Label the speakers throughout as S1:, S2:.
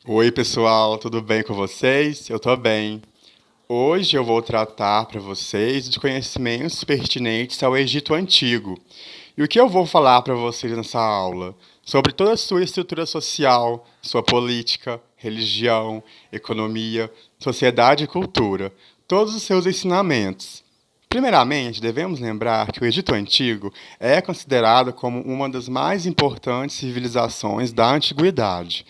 S1: Oi, pessoal, tudo bem com vocês? Eu tô bem. Hoje eu vou tratar para vocês de conhecimentos pertinentes ao Egito Antigo. E o que eu vou falar para vocês nessa aula? Sobre toda a sua estrutura social, sua política, religião, economia, sociedade e cultura, todos os seus ensinamentos. Primeiramente, devemos lembrar que o Egito Antigo é considerado como uma das mais importantes civilizações da antiguidade,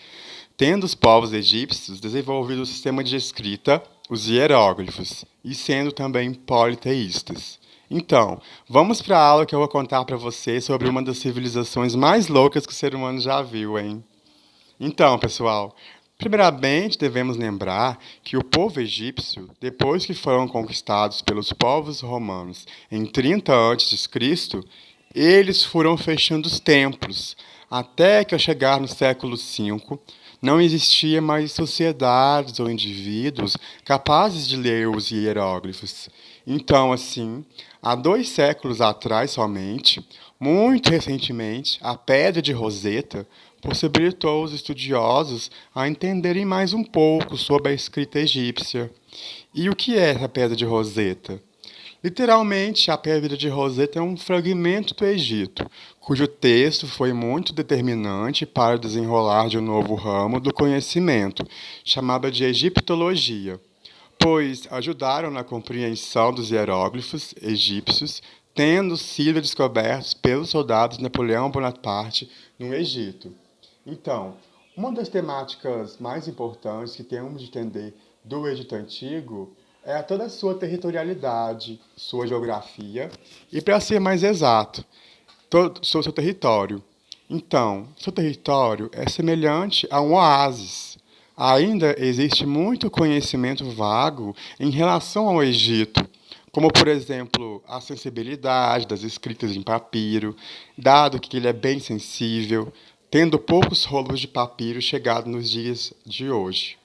S1: tendo os povos egípcios desenvolvido o sistema de escrita, os hieróglifos, e sendo também politeístas. Então, vamos para a aula que eu vou contar para vocês sobre uma das civilizações mais loucas que o ser humano já viu, hein? Então, pessoal, primeiramente devemos lembrar que o povo egípcio, depois que foram conquistados pelos povos romanos em 30 a.C., eles foram fechando os templos, até que ao chegar no século V, não existia mais sociedades ou indivíduos capazes de ler os hieróglifos. Então, assim, há 2 séculos atrás somente, muito recentemente, a Pedra de Roseta possibilitou os estudiosos a entenderem mais um pouco sobre a escrita egípcia. E o que é essa Pedra de Roseta? Literalmente, a Pedra de Roseta é um fragmento do Egito, cujo texto foi muito determinante para o desenrolar de um novo ramo do conhecimento, chamado de egiptologia, pois ajudaram na compreensão dos hieróglifos egípcios, tendo sido descobertos pelos soldados de Napoleão Bonaparte no Egito. Então, uma das temáticas mais importantes que temos de entender do Egito Antigo é toda a sua territorialidade, sua geografia e, para ser mais exato, todo o seu território. Então, seu território é semelhante a um oásis. Ainda existe muito conhecimento vago em relação ao Egito, como, por exemplo, a sensibilidade das escritas em papiro, dado que ele é bem sensível, tendo poucos rolos de papiro chegado nos dias de hoje.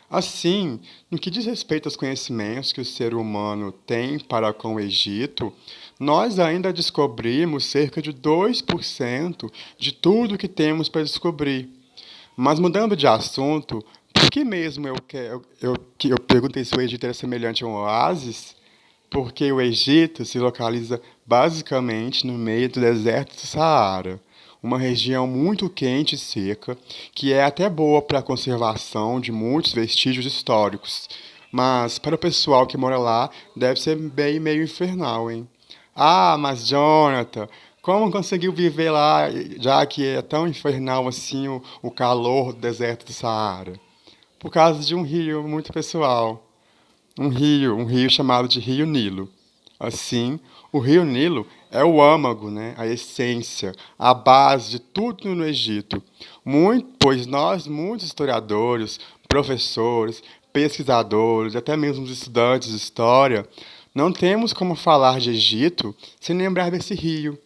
S1: Assim, no que diz respeito aos conhecimentos que o ser humano tem para com o Egito, nós ainda descobrimos cerca de 2% de tudo que temos para descobrir. Mas mudando de assunto, por que mesmo eu perguntei se o Egito era semelhante a um oásis? Porque o Egito se localiza basicamente no meio do deserto do Saara, uma região muito quente e seca, que é até boa para a conservação de muitos vestígios históricos. Mas para o pessoal que mora lá, deve ser bem meio infernal, hein? Ah, mas Jonathan, como conseguiu viver lá, já que é tão infernal assim o calor do deserto do Saara? Por causa de um rio muito pessoal. Um rio chamado de Rio Nilo. Assim, o Rio Nilo é o âmago, né, a essência, a base de tudo no Egito. Pois nós, muitos historiadores, professores, pesquisadores, até mesmo os estudantes de história, não temos como falar de Egito sem lembrar desse rio,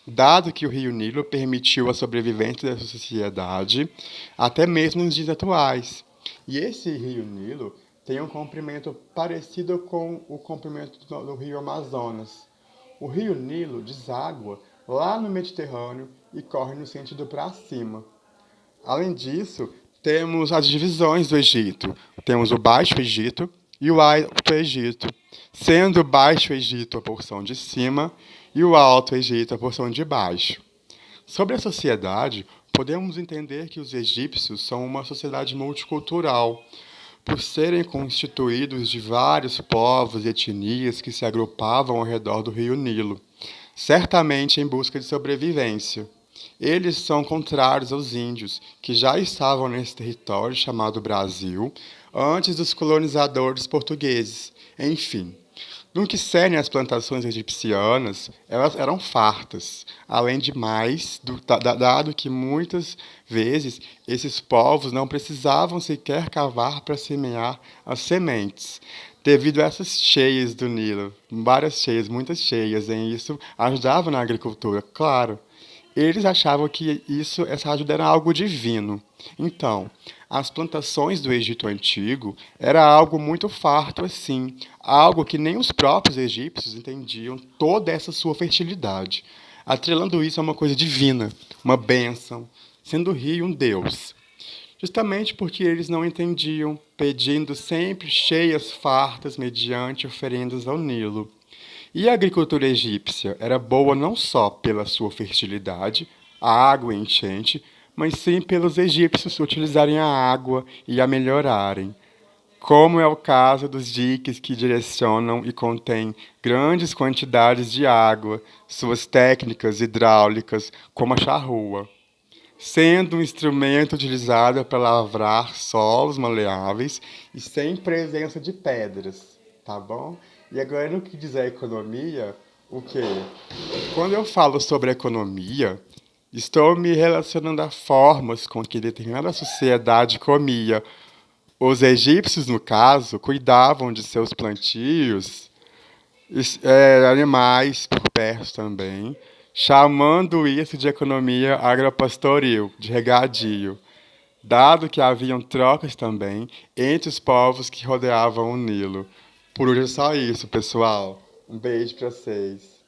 S1: dado que o Rio Nilo permitiu a sobrevivência dessa sociedade até mesmo nos dias atuais. E esse Rio Nilo tem um comprimento parecido com o comprimento do Rio Amazonas. O Rio Nilo deságua lá no Mediterrâneo e corre no sentido para cima. Além disso, temos as divisões do Egito. Temos o Baixo Egito e o Alto Egito, sendo o Baixo Egito a porção de cima e o Alto Egito a porção de baixo. Sobre a sociedade, podemos entender que os egípcios são uma sociedade multicultural, por serem constituídos de vários povos e etnias que se agrupavam ao redor do rio Nilo, certamente em busca de sobrevivência. Eles são contrários aos índios, que já estavam nesse território chamado Brasil antes dos colonizadores portugueses. Enfim, no que cerne as plantações egipcianas, elas eram fartas, além de mais, dado que muitas vezes esses povos não precisavam sequer cavar para semear as sementes, devido a essas cheias do Nilo, várias cheias, muitas cheias, e isso ajudava na agricultura, claro. Eles achavam que essa ajuda era algo divino. Então, as plantações do Egito Antigo era algo muito farto assim, algo que nem os próprios egípcios entendiam toda essa sua fertilidade, atrelando isso a uma coisa divina, uma bênção, sendo o rio um deus. justamente porque eles não entendiam, pedindo sempre cheias fartas mediante oferendas ao Nilo. E a agricultura egípcia era boa não só pela sua fertilidade, água e enchente, mas sim pelos egípcios utilizarem a água e a melhorarem, como é o caso dos diques que direcionam e contêm grandes quantidades de água, suas técnicas hidráulicas, como a charrua, sendo um instrumento utilizado para lavrar solos maleáveis e sem presença de pedras, tá bom? E agora no que diz a economia, o quê? Quando eu falo sobre economia, estou me relacionando a formas com que determinada sociedade comia. Os egípcios, no caso, cuidavam de seus plantios, animais por perto também, chamando isso de economia agropastoril, de regadio, dado que haviam trocas também entre os povos que rodeavam o Nilo. Por hoje é só isso, pessoal. Um beijo para vocês.